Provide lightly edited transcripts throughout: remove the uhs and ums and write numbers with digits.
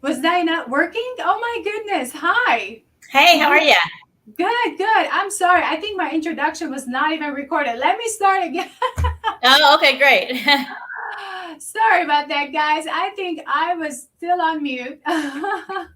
Was that not working? Oh my goodness. Hi. Hey, how are you? Good, good. I'm sorry. I think my introduction was not even recorded. Let me start again. Oh, okay, great. Sorry about that, guys. I think I was still on mute. How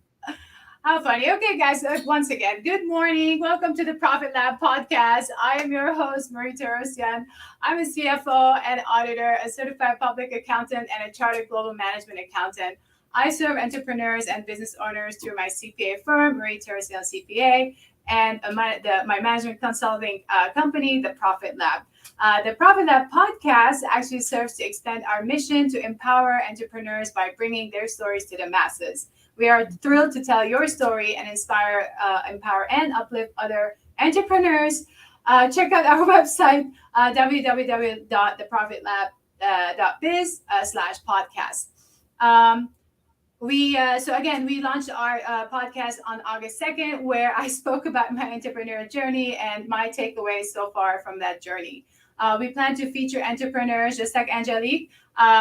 funny. Okay, guys, once again, good morning. Welcome to the Profit Lab podcast. I am your host, Marie Torossian. I'm a CFO and auditor, a certified public accountant, and a chartered global management accountant. I serve entrepreneurs and business owners through my CPA firm, Marie Torossian CPA, and my management consulting company, the Profit Lab. The Profit Lab podcast actually serves to extend our mission to empower entrepreneurs by bringing their stories to the masses. We are thrilled to tell your story and inspire, empower, and uplift other entrepreneurs. Check out our website, www.theprofitlab.biz/podcast. Um, we launched our podcast on August 2nd, where I spoke about my entrepreneurial journey and my takeaways so far from that journey. We plan to feature entrepreneurs just like Angelique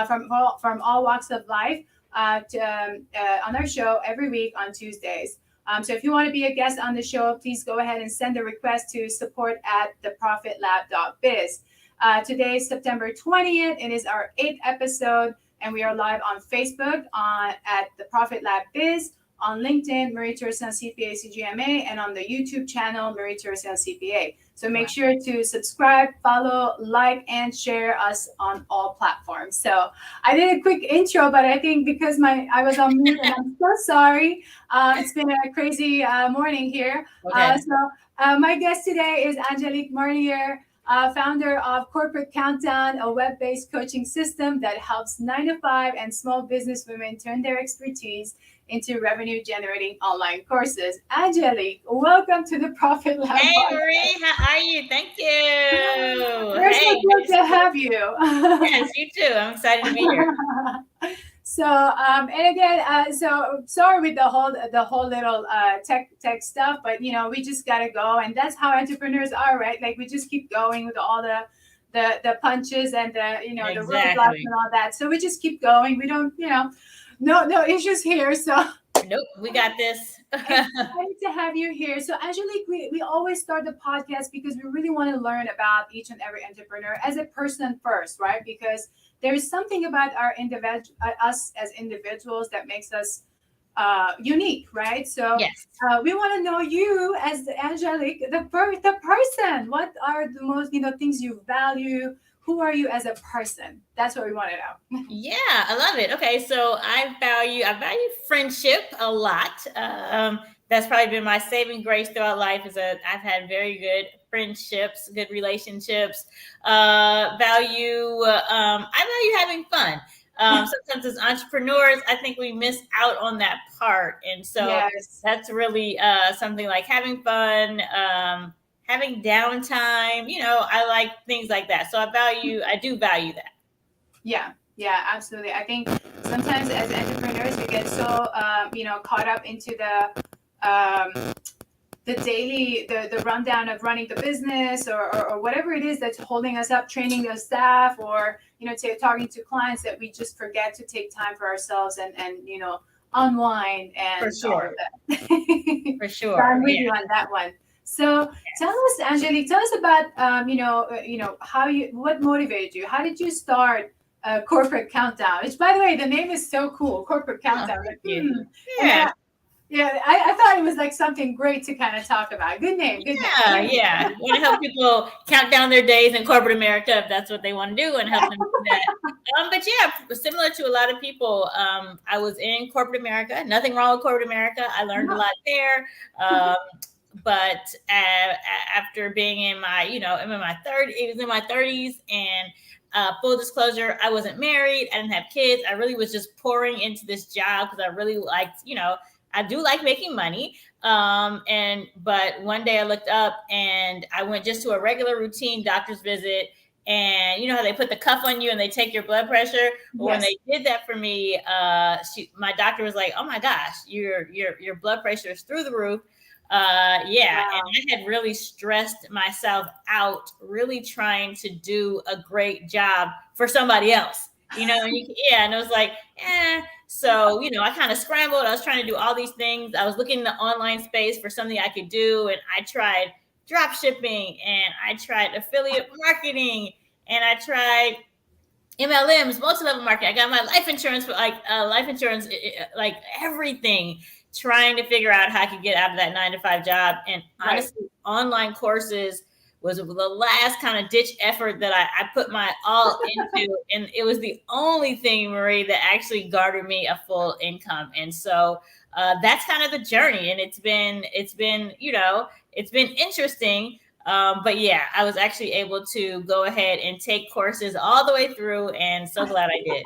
from all walks of life on our show every week on Tuesdays. So if you want to be a guest on the show, please go ahead and send a request to support@theprofitlab.biz. Today is September 20th. It is our 8th episode, and we are live on Facebook at the Profit Lab Biz, on LinkedIn, Marie Torossian CPA CGMA, and on the YouTube channel, Marie Torossian CPA. So make sure to subscribe, follow, like, and share us on all platforms. So I did a quick intro, but I think because I was on mute, and I'm so sorry. It's been a crazy morning here. Okay. My guest today is Angelique Marnier, founder of Corporate Countdown, a web-based coaching system that helps 9-to-5 and small business women turn their expertise into revenue-generating online courses. Angelique, welcome to the Profit Lab Hey, podcast. Marie, how are you? Thank you. We're so Hey, good to have you. yes, you too. I'm excited to be here. And again, so sorry with the whole little tech stuff, but we just gotta go, and that's how entrepreneurs are, right? Like we just keep going with all the punches and the roadblocks Exactly. and all that. So we just keep going. We don't, no issues here. So Nope, we got this. excited to have you here. So, Angelique, we always start the podcast because we really want to learn about each and every entrepreneur as a person first, right? Because there is something about us as individuals that makes us unique, right? So, Yes. we want to know you as Angelique, the person. What are the most things you value? Who are you as a person? That's what we want to know. Yeah, I love it. Okay, so I value friendship a lot. That's probably been my saving grace throughout life. Is that I've had very good friendships, good relationships. I value having fun. Sometimes as entrepreneurs, I think we miss out on that part, and so Yes. that's really something like having fun. Having downtime, I like things like that. So I do value that. Yeah, absolutely. I think sometimes as entrepreneurs, we get so caught up into the daily the rundown of running the business or whatever it is that's holding us up, training the staff or talking to clients, that we just forget to take time for ourselves and unwind For and all sure. of that. For So I'm sure. with you on that one. So tell us, Angelique, tell us about what motivated you. How did you start Corporate Countdown? Which, by the way, the name is so cool, Corporate Oh, Countdown. thank Like, you. and then Yeah. I thought it was like something great to kind of talk about. Good name, good name. Yeah. Yeah. Want to help people count down their days in corporate America if that's what they want to do and help them do that. But yeah, similar to a lot of people, I was in corporate America. Nothing wrong with corporate America. I learned a lot there. Um, but after being I'm in my 30s, it was in my 30s, and full disclosure, I wasn't married. I didn't have kids. I really was just pouring into this job because I really liked, I do like making money. But one day I looked up and I went just to a regular routine doctor's visit. And you know how they put the cuff on you and they take your blood pressure? Well, when Yes. they did that for me, my doctor was like, "Oh my gosh, your blood pressure is through the roof." Yeah, and Wow. I had really stressed myself out, really trying to do a great job for somebody else. And it was like, So, I kind of scrambled. I was trying to do all these things. I was looking in the online space for something I could do. And I tried drop shipping, and I tried affiliate marketing, and I tried MLMs, multi-level marketing. I got my life insurance for like everything, trying to figure out how I could get out of that 9 to 5 job. And honestly, online courses was the last kind of ditch effort that I put my all into. And it was the only thing, Marie, that actually garnered me a full income. And so that's kind of the journey. And it's been it's been interesting. But yeah, I was actually able to go ahead and take courses all the way through, and so glad I did.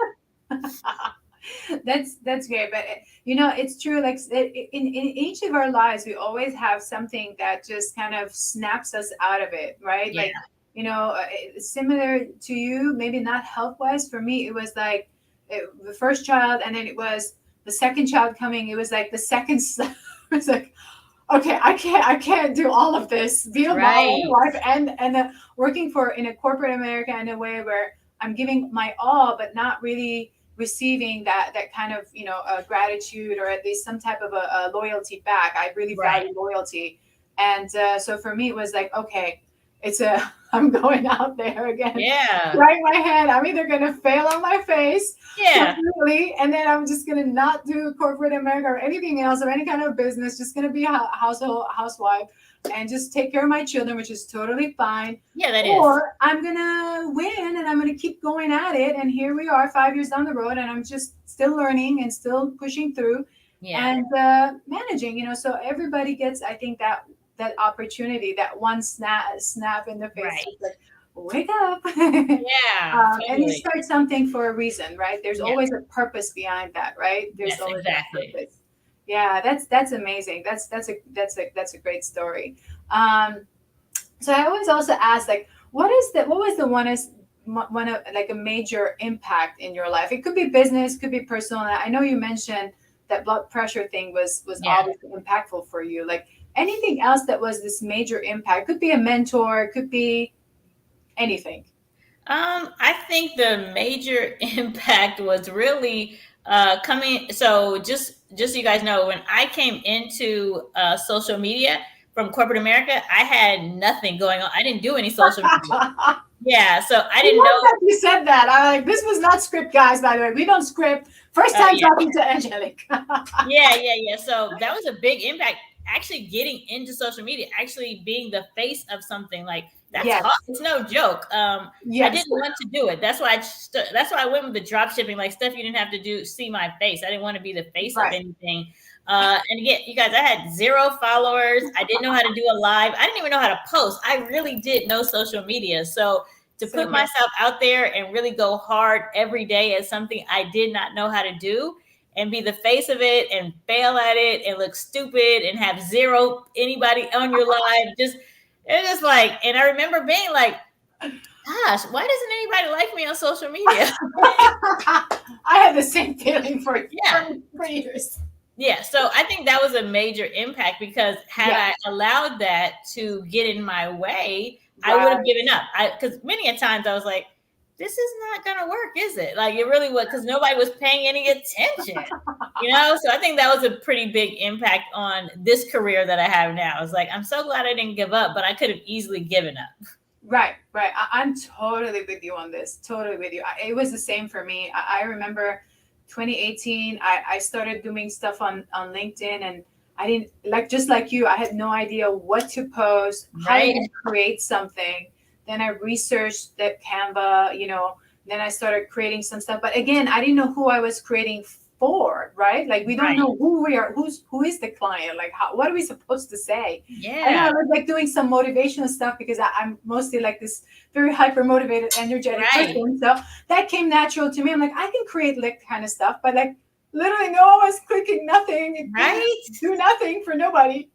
That's great, but it's true. Like in each of our lives, we always have something that just kind of snaps us out of it, right? Yeah. Like similar to you, maybe not health wise. For me, it was like the first child, and then it was the second child coming. It was like the second. It's like, okay, I can't do all of this, be a mom and a wife, and working in a corporate America in a way where I'm giving my all, but not really receiving that kind of gratitude, or at least some type of a loyalty back. I really value loyalty, and so for me it was like, okay, I'm going out there again. Yeah. Right in my head, I'm either gonna fail on my face, Yeah. completely, and then I'm just gonna not do corporate America or anything else or any kind of business. Just gonna be a housewife and just take care of my children, which is totally fine. Yeah, that or I'm gonna win and I'm gonna keep going at it. And here we are, 5 years down the road, and I'm just still learning and still pushing through and managing. So everybody gets, I think, that opportunity, that one snap in the face. Right. Like, wake up. Yeah. And you start something for a reason, right? There's always a purpose behind that, right? There's always exactly. a purpose. Yeah, that's amazing. That's a great story. So I always also ask, like, what was the one of like a major impact in your life? It could be business, could be personal. And I know you mentioned that blood pressure thing was obviously impactful for you. Like, anything else that was this major impact? Could be a mentor, could be anything. I think the major impact was really coming. So just so you guys know, when I came into social media from corporate America, I had nothing going on. I didn't do any social media. Yeah, so I didn't know that you said that. I like, this was not script, guys. By the way, we don't script. First time talking to Angelique. Yeah. So that was a big impact. Actually, getting into social media, actually being the face of something, like, that's hard. It's no joke. I didn't want to do it. That's why I went with the drop shipping, like stuff you didn't have to see my face. I didn't want to be the face of anything. And again, you guys, I had 0 followers. I didn't know how to do a live. I didn't even know how to post. I really did know social media. So to put myself out there and really go hard every day at something I did not know how to do, and be the face of it and fail at it and look stupid and have 0 anybody on your live, it's just like, and I remember being like, gosh, why doesn't anybody like me on social media? I had the same feeling for years. Yeah, so I think that was a major impact, because had I allowed that to get in my way, I would have given up. Because many a times I was like, this is not going to work, is it? Like, it really was, because nobody was paying any attention, So I think that was a pretty big impact on this career that I have now. I was like, I'm so glad I didn't give up, but I could have easily given up. Right. I'm totally with you on this. Totally with you. It was the same for me. I remember 2018, I started doing stuff on LinkedIn, and I didn't, like, just like you, I had no idea what to post, how to create something. Then I researched the Canva, then I started creating some stuff. But again, I didn't know who I was creating for, right? Like, we don't know who we are, who is the client, like, what are we supposed to say? Yeah. I know I was like doing some motivational stuff, because I'm mostly like this very hyper motivated, energetic person. So that came natural to me. I'm like, I can create like kind of stuff, but like literally no one was clicking, nothing. Do nothing for nobody.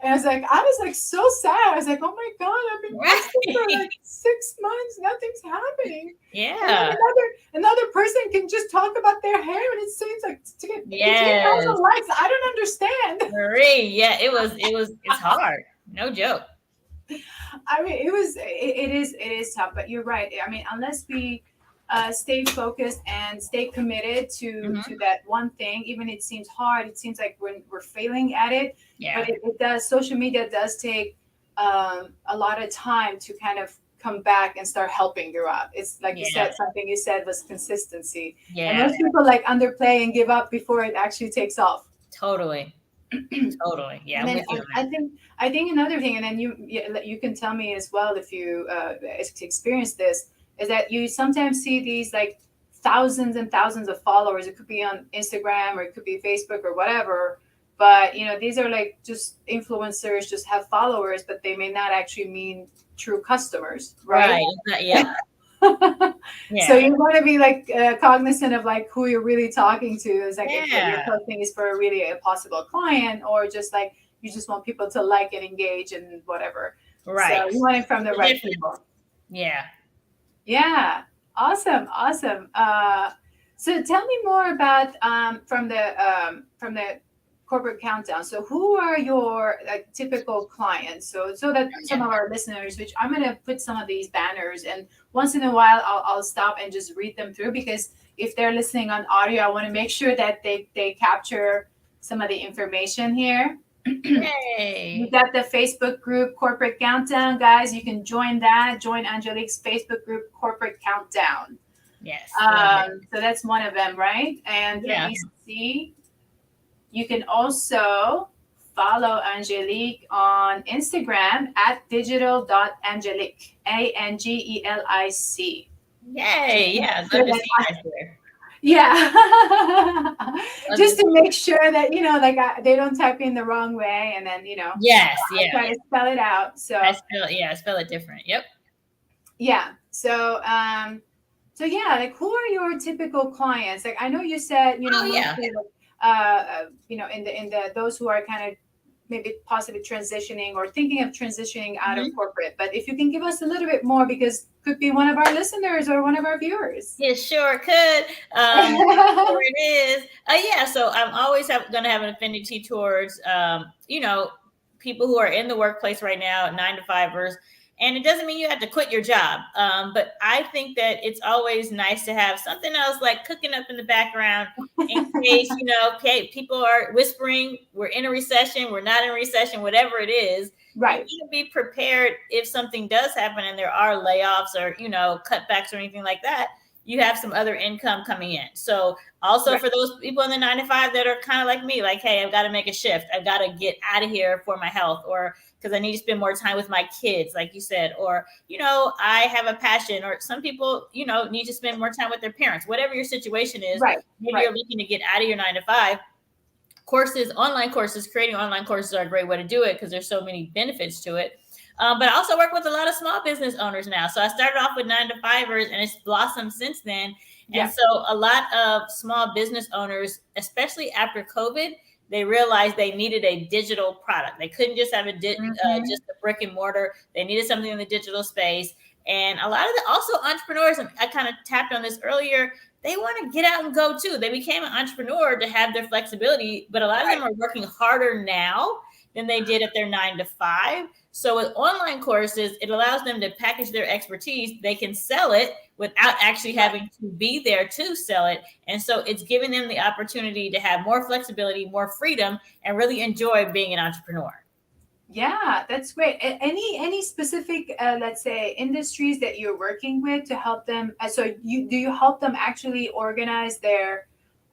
And I was like so sad. I was like, oh my God, I've been posting for like 6 months. Nothing's happening. Yeah. Another person can just talk about their hair, and it seems like to get 18,000 likes. I don't understand. Marie, it's hard. No joke. I mean, it is tough, but you're right. I mean, unless we stay focused and stay committed to that one thing. Even it seems hard, it seems like we're failing at it, Yeah. but it does. Social media does take a lot of time to kind of come back and start helping you out. It's like you Yeah. said, something you said was consistency, and Yeah. most people like underplay and give up before it actually takes off. Totally. Totally. Yeah, And I'm then with you on I that. think another thing, and then you can tell me as well if you experience this, is that you sometimes see these like thousands and thousands of followers. It could be on Instagram or it could be Facebook or whatever. But these are like just influencers, just have followers, but they may not actually mean true customers, right? Right. Yep. So Yeah. you want to be like cognizant of like who you're really talking to. Is like if what you're Yeah. posting is for really a possible client, or just like you just want people to like and engage and whatever. Right. So you want it from the The right difference. people. Yeah. Yeah, awesome. So tell me more about from the corporate countdown. So who are your like typical clients? So that some Yeah. of our listeners, which I'm gonna put some of these banners, and once in a while I'll stop and just read them through, because if they're listening on audio, I want to make sure that they capture some of the information here. You Yay. got the Facebook group Corporate Countdown, guys. You can join that. Join Angelique's Facebook group Corporate Countdown. Yes. Love it. So that's one of them, right? And let Yeah. me see. You can also follow Angelique on Instagram at digital.angelique, Angelic. Yay. Yeah. I'd So love to that see you guys there. yeah. Love Just to- to make sure that, like they don't type in the wrong way, and then, Yes. I Yeah. try to spell it out. I So spell it different. Yep. yeah. So yeah, like who are your typical clients? Like I know you said, Oh yeah. mostly like, in the those who are kind of maybe possibly transitioning or thinking of transitioning out of Mhm. corporate. But if you can give us a little bit more, because could be one of our listeners or one of our viewers. It sure could. Sure it is. Yeah. So I'm always going to have an affinity towards, people who are in the workplace right now, 9 to 5ers. And it doesn't mean you have to quit your job. But I think that it's always nice to have something else like cooking up in the background in case, okay, people are whispering, we're in a recession, we're not in a recession, whatever it is. Right. You need to be prepared if something does happen and there are layoffs or, cutbacks or anything like that. You have some other income coming in. So also Right. for those people in the 9 to 5 that are kind of like me, like, hey, I've got to make a shift. I've got to get out of here for my health, or because I need to spend more time with my kids, like you said, or, I have a passion, or some people, need to spend more time with their parents, whatever your situation is. Right. Maybe Right. you're looking to get out of your 9 to 5. Online courses, creating online courses are a great way to do it because there's so many benefits to it. But I also work with a lot of small business owners now. So I started off with 9 to 5ers and it's blossomed since then. Yeah. And so a lot of small business owners, especially after COVID, they realized they needed a digital product. They couldn't just have just a brick and mortar. They needed something in the digital space. And a lot of also entrepreneurs, and I kind of tapped on this earlier, they want to get out and go too. They became an entrepreneur to have their flexibility, but a lot of them are working harder now than they did at their 9 to 5. So with online courses, it allows them to package their expertise. They can sell it without actually having to be there to sell it. And so it's giving them the opportunity to have more flexibility, more freedom, and really enjoy being an entrepreneur. Yeah, that's great. Any specific, let's say, industries that you're working with to help them? So do you help them actually organize their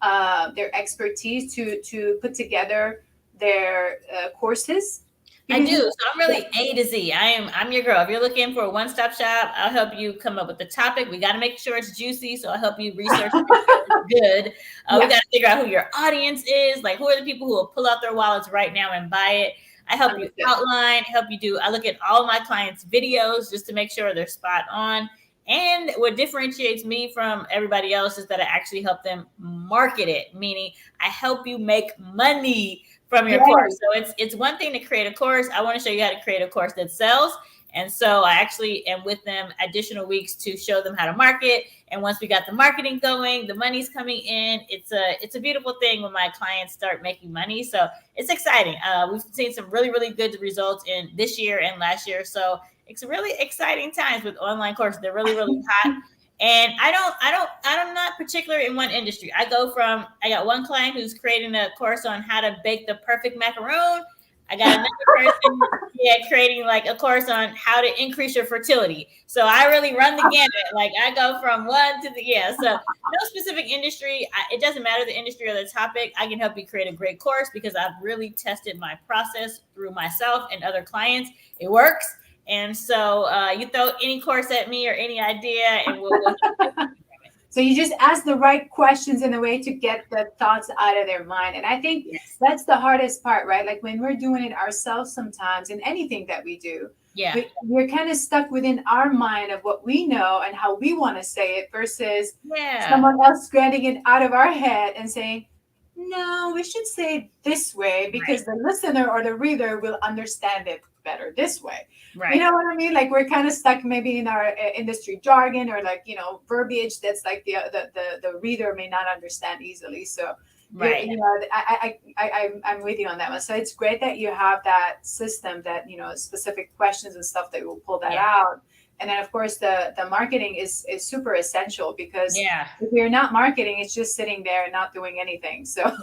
expertise to put together their courses? I Because do. So I'm really A to Z. I'm your girl. If you're looking for a one-stop shop, I'll help you come up with the topic. We got to make sure it's juicy. So I'll help you research it's good. We got to figure out who your audience is. Like, who are the people who will pull out their wallets right now and buy it? I help you outline, I look at all my clients' videos just to make sure they're spot on. And what differentiates me from everybody else is that I actually help them market it, meaning I help you make money from your course. So it's one thing to create a course. I want to show you how to create a course that sells. And so I actually am with them additional weeks to show them how to market. And once we got the marketing going, the money's coming in. It's a beautiful thing when my clients start making money. So it's exciting. We've seen some really, really good results in this year and last year. So it's really exciting times with online courses. They're really, really hot. And I'm not particular in one industry. I got one client who's creating a course on how to bake the perfect macaron. I got another person, yeah, creating like a course on how to increase your fertility. So I really run the gamut. Like I go from one to the, yeah. So no specific industry. It doesn't matter the industry or the topic. I can help you create a great course because I've really tested my process through myself and other clients. It works. And so you throw any course at me or any idea, and we'll So you just ask the right questions in a way to get the thoughts out of their mind. And I think yes. that's the hardest part, right? Like when we're doing it ourselves sometimes in anything that we do, Yeah. we're kind of stuck within our mind of what we know and how we want to say it versus Yeah. someone else getting it out of our head and saying, no, we should say it this way because Right. the listener or the reader will understand it better this way. You Right. know what I mean? Like we're kind of stuck maybe in our industry jargon or like verbiage that's like the reader may not understand easily. So Right. I'm with you on that one. So it's great that you have that system that specific questions and stuff that will pull that Yeah. out. And then of course the marketing is super essential because Yeah. if you're not marketing, it's just sitting there and not doing anything. So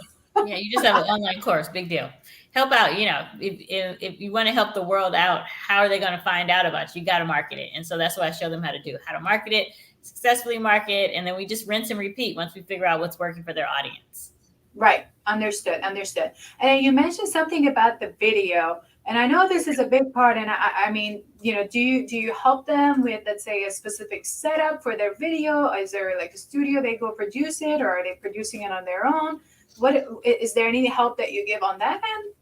Yeah. You just have an online course. Big deal. Help out. If you want to help the world out, how are they going to find out about you? You got to market it. And so that's what I show them how to do, how to market it, successfully market, and then we just rinse and repeat once we figure out what's working for their audience. right, understood. And you mentioned something about the video, and I know this is a big part. And I mean, do you help them with, let's say, a specific setup for their video? Is there like a studio they go produce it, or are they producing it on their own? What is there any help that you give on that end?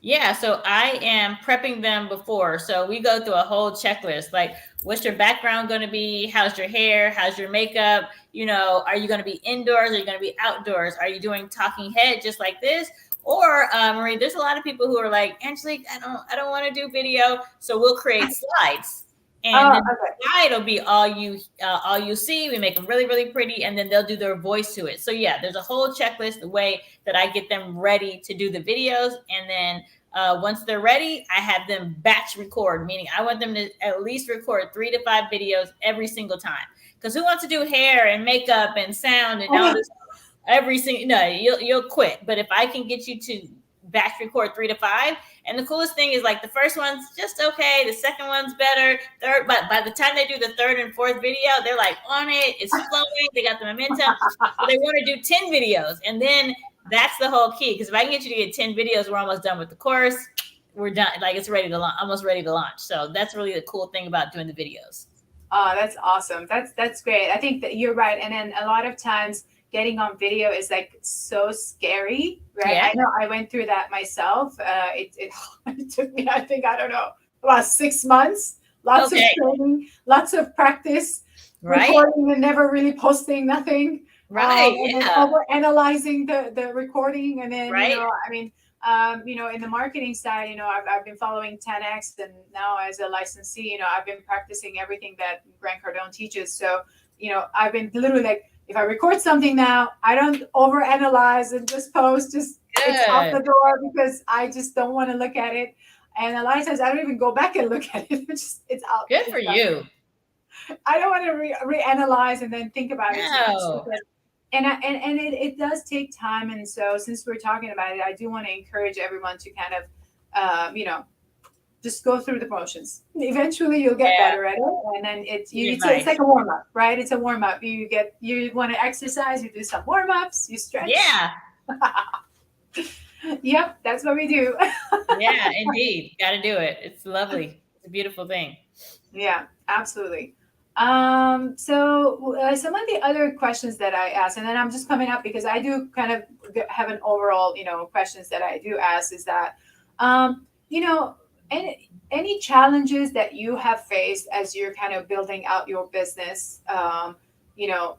Yeah, so I am prepping them before. So we go through a whole checklist. Like, what's your background going to be? How's your hair? How's your makeup? Are you going to be indoors? Are you going to be outdoors? Are you doing talking head just like this? Or Marie, there's a lot of people who are like, Angelique, I don't want to do video. So we'll create slides, and Oh, then okay. the slide will be all you see. We make them really, really pretty, and then they'll do their voice to it. So yeah, there's a whole checklist, the way that I get them ready to do the videos, and then once they're ready, I have them batch record, meaning I want them to at least record 3 to 5 videos every single time. Because who wants to do hair and makeup and sound and all this every single? No, you'll quit. But if I can get you to batch record 3 to 5, and the coolest thing is like the first one's just okay, the second one's better, third, but by the time they do the third and fourth video, they're like on it, it's flowing, they got the momentum. So they want to do 10 videos, and then that's the whole key. Because if I can get you to get 10 videos, we're almost done with the course. We're done. Like it's ready to launch, almost ready to launch. So that's really the cool thing about doing the videos. Oh, that's awesome. That's great. I think that you're right. And then a lot of times getting on video is like so scary, right? Yeah. I know I went through that myself. It took me, I think, I don't know, about 6 months. Lots of Okay. training, lots of practice, Right. recording and never really posting nothing. Right. And then Yeah. over analyzing the recording. And then, Right. I mean, in the marketing side, I've been following 10X, and now as a licensee, I've been practicing everything that Grant Cardone teaches. So, I've been literally like, if I record something now, I don't overanalyze and just post, it's out the Good. door because I just don't want to look at it. And a lot of times I don't even go back and look at it. It's out. Good for It's done. you. I don't want to reanalyze and then think about it too much No. because and it does take time. And so since we're talking about it, I do want to encourage everyone to kind of just go through the motions. Eventually you'll get Yeah. better at it. And then it's Advice. like a warm-up, right? It's a warm-up. You want to exercise, you do some warm-ups, you stretch. Yeah. Yep, that's what we do. Yeah. Indeed. Got to do it. It's lovely. It's a beautiful thing. Yeah, absolutely. So some of the other questions that I ask, and then I'm just coming up because I do kind of have an overall, questions that I do ask is that, you know, any challenges that you have faced as you're kind of building out your business, you know,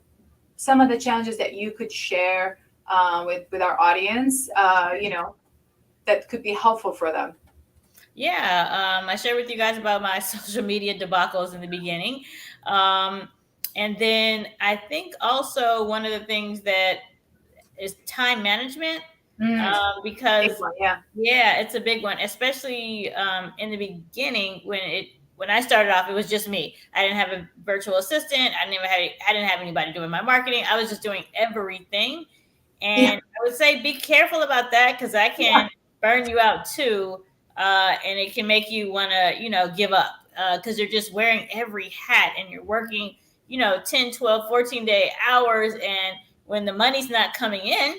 some of the challenges that you could share with our audience, that could be helpful for them. Yeah, I shared with you guys about my social media debacles in the beginning. And then I think also one of the things that is time management, Mm, big because one, yeah. yeah, it's a big one, especially in the beginning when I started off, it was just me. I didn't have a virtual assistant. I didn't have anybody doing my marketing. I was just doing everything. Yeah. And I would say be careful about that because that Yeah. can burn you out too. And it can make you want to, give up because you're just wearing every hat and you're working, 10, 12, 14-day hours. And when the money's not coming in,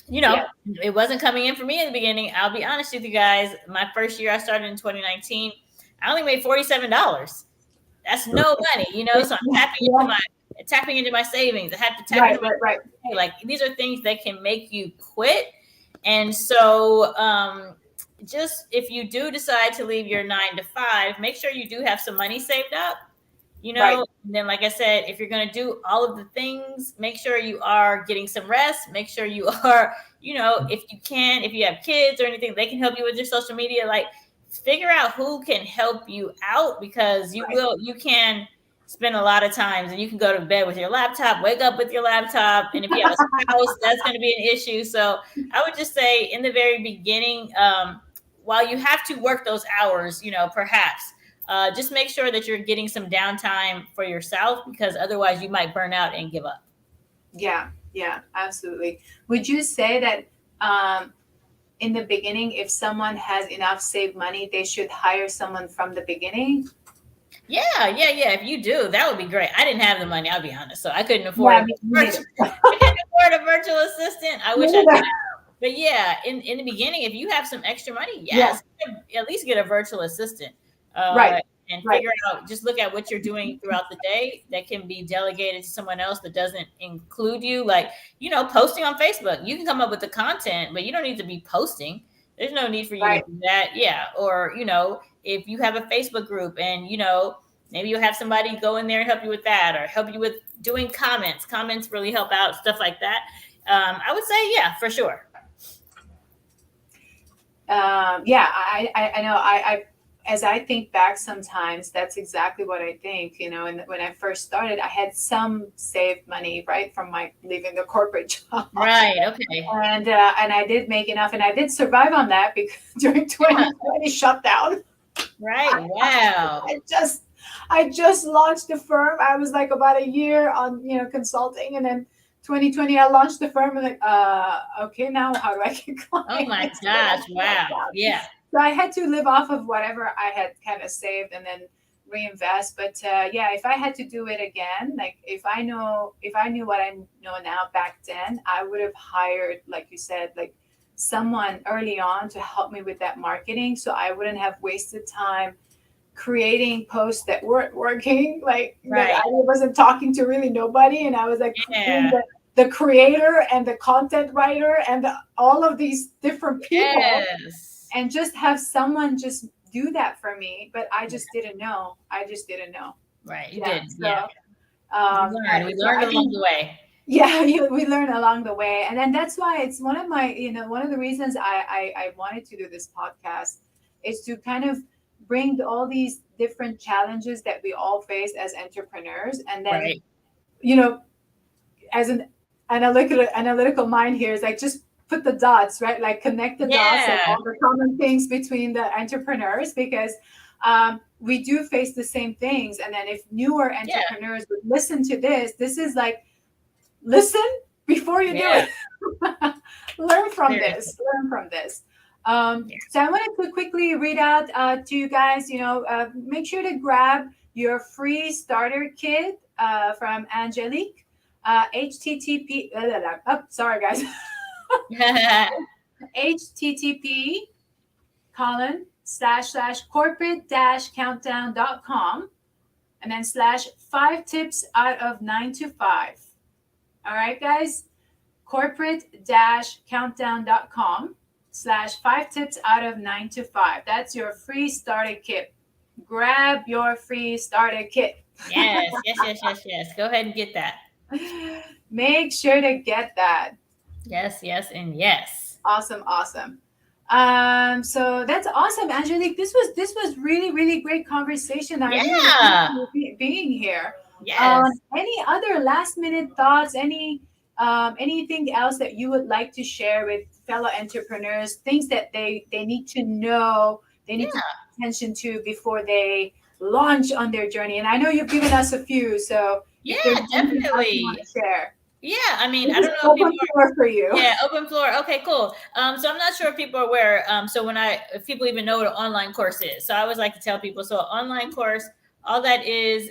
Yeah. it wasn't coming in for me in the beginning. I'll be honest with you guys. My first year I started in 2019. I only made $47. That's no money, so I'm Yeah. tapping into my savings. I have to tap Right. into Right. Right. like these are things that can make you quit. And so just if you do decide to leave your 9 to 5, make sure you do have some money saved up, Right. and then like I said, if you're going to do all of the things, make sure you are getting some rest. Make sure you are, if you have kids or anything, they can help you with your social media. Like figure out who can help you out because Right. you can spend a lot of times and you can go to bed with your laptop, wake up with your laptop. And if you have a spouse, that's going to be an issue. So I would just say in the very beginning, while you have to work those hours, perhaps just make sure that you're getting some downtime for yourself because otherwise you might burn out and give up. Yeah. Yeah. Absolutely. Would you say that in the beginning, if someone has enough saved money, they should hire someone from the beginning? Yeah. If you do, that would be great. I didn't have the money, I'll be honest. So I couldn't afford Yeah. a Me neither. I couldn't afford a virtual assistant. I Me wish I neither. could. But yeah, in the beginning, if you have some extra money, Yeah. yes, at least get a virtual assistant. Right. And Right. figure out, just look at what you're doing throughout the day that can be delegated to someone else that doesn't include you. Like, posting on Facebook. You can come up with the content, but you don't need to be posting. There's no need for you to Right. do that. Yeah. Or, if you have a Facebook group and, maybe you'll have somebody go in there and help you with that or help you with doing comments. Comments really help out, stuff like that. I would say, yeah, for sure. Yeah, I know. As I think back, sometimes that's exactly what I think. And when I first started, I had some saved money right from my leaving the corporate job, Right. Okay. and I did make enough, and I did survive on that because during 2020 shutdown, Right. Wow. I just launched the firm. I was like about a year on consulting, and then 2020 I launched the firm. And like, okay, now how do I get clients? Oh my gosh. Wow. Yeah. So I had to live off of whatever I had kind of saved and then reinvest. But yeah, if I had to do it again, like if I knew what I know now back then, I would have hired, like you said, like someone early on to help me with that marketing, so I wouldn't have wasted time creating posts that weren't working, like Right. that I wasn't talking to really nobody, and I was like being Yeah. the creator and the content writer and all of these different people, Yes. and just have someone just do that for me. But I just didn't know. Right. You Yeah. did. So Yeah. We so learned I along think, the way. yeah, we learn along the way, and then that's why it's one of my, one of the reasons I wanted to do this podcast is to kind of bring all these different challenges that we all face as entrepreneurs, and then Right. you know as an analytical mind here is like just put the dots, right? Like connect the dots and Yeah. all the common things between the entrepreneurs, because we do face the same things. And then if newer Yeah. entrepreneurs would listen to this is like, listen before you do Yeah. it. Learn from this. So I wanted to quickly read out to you guys, make sure to grab your free starter kit from Angelique. HTTP. Oh, sorry, guys. HTTP / corporate-countdown.com and then /5 tips out of 9 to 5. All right, guys. corporate-countdown.com /5 tips out of 9 to 5. That's your free starter kit. Grab your free starter kit. Yes. Go ahead and get that. Make sure to get that. Yes, and yes. Awesome. So that's awesome, Angelique. This was really, really great conversation. I really appreciate you being here. Yes. Any other last minute thoughts? Anything else that you would like to share with fellow entrepreneurs? Things that they need to know, they need to pay attention to before they launch on their journey? And I know you've given us a few, so if there's Yeah, anything else you want definitely. to share, Yeah, I mean, this I is don't know if open people floor for you. Yeah, open floor. Okay, cool. So I'm not sure if people are aware. So if people even know what an online course is. So I always like to tell people. So an online course, all that is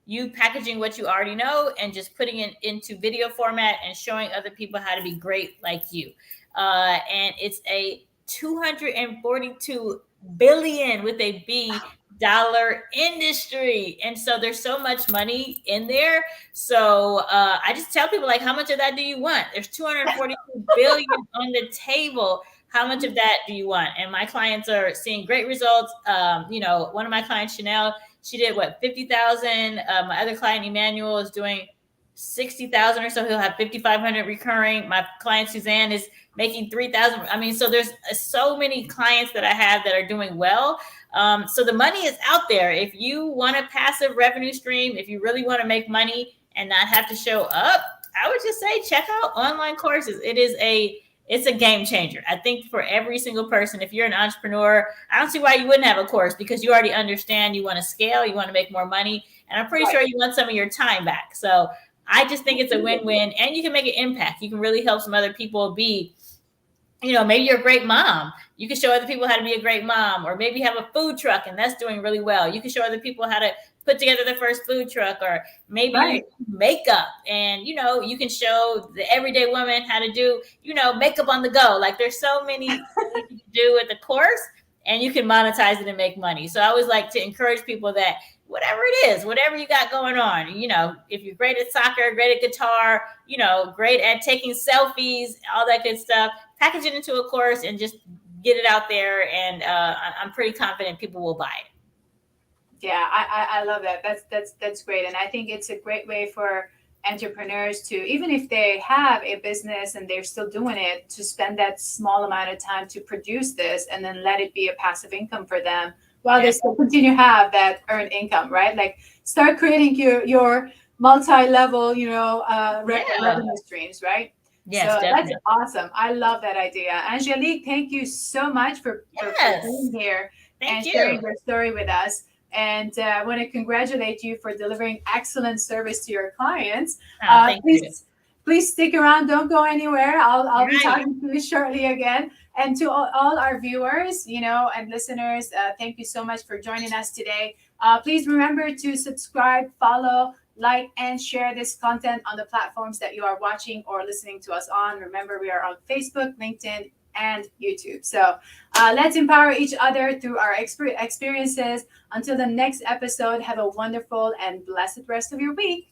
you packaging what you already know and just putting it into video format and showing other people how to be great like you. And it's a 242 billion with a B dollar industry, and so there's so much money in there. So I just tell people, like, how much of that do you want? There's 242 billion on the table. How much of that do you want? And my clients are seeing great results. One of my clients, Chanel, she did what, 50,000. My other client, Emmanuel, is doing 60,000 or so. He'll have 5,500 recurring. My client Suzanne is making 3,000. I mean, so there's so many clients that I have that are doing well. So the money is out there. If you want a passive revenue stream, if you really want to make money and not have to show up, I would just say check out online courses. It's a game changer. I think for every single person, if you're an entrepreneur, I don't see why you wouldn't have a course, because you already understand you want to scale, you want to make more money, and I'm pretty sure you want some of your time back. So I just think it's a win-win, and you can make an impact. You can really help some other people be, maybe you're a great mom. You can show other people how to be a great mom, or maybe have a food truck and that's doing really well. You can show other people how to put together the first food truck, or maybe you do makeup, and you can show the everyday woman how to do, makeup on the go. Like, there's so many things you can do with the course, and you can monetize it and make money. So I always like to encourage people that whatever it is, whatever you got going on, if you're great at soccer, great at guitar, great at taking selfies, all that good stuff, package it into a course and just get it out there. And I'm pretty confident people will buy it. Yeah, I love that. That's great. And I think it's a great way for entrepreneurs to, even if they have a business and they're still doing it, to spend that small amount of time to produce this and then let it be a passive income for them while they still continue to have that earned income, right? Like, start creating your multi-level, revenue streams, right? Yes, so definitely. That's awesome. I love that idea. Angelique, thank you so much for being here and sharing your story with us. And I want to congratulate you for delivering excellent service to your clients. Please stick around. Don't go anywhere. I'll be talking to you shortly again. And to all our viewers, and listeners, thank you so much for joining us today. Please remember to subscribe, follow, like, and share this content on the platforms that you are watching or listening to us on. Remember, we are on Facebook, LinkedIn, and YouTube. So let's empower each other through our experiences. Until the next episode, have a wonderful and blessed rest of your week.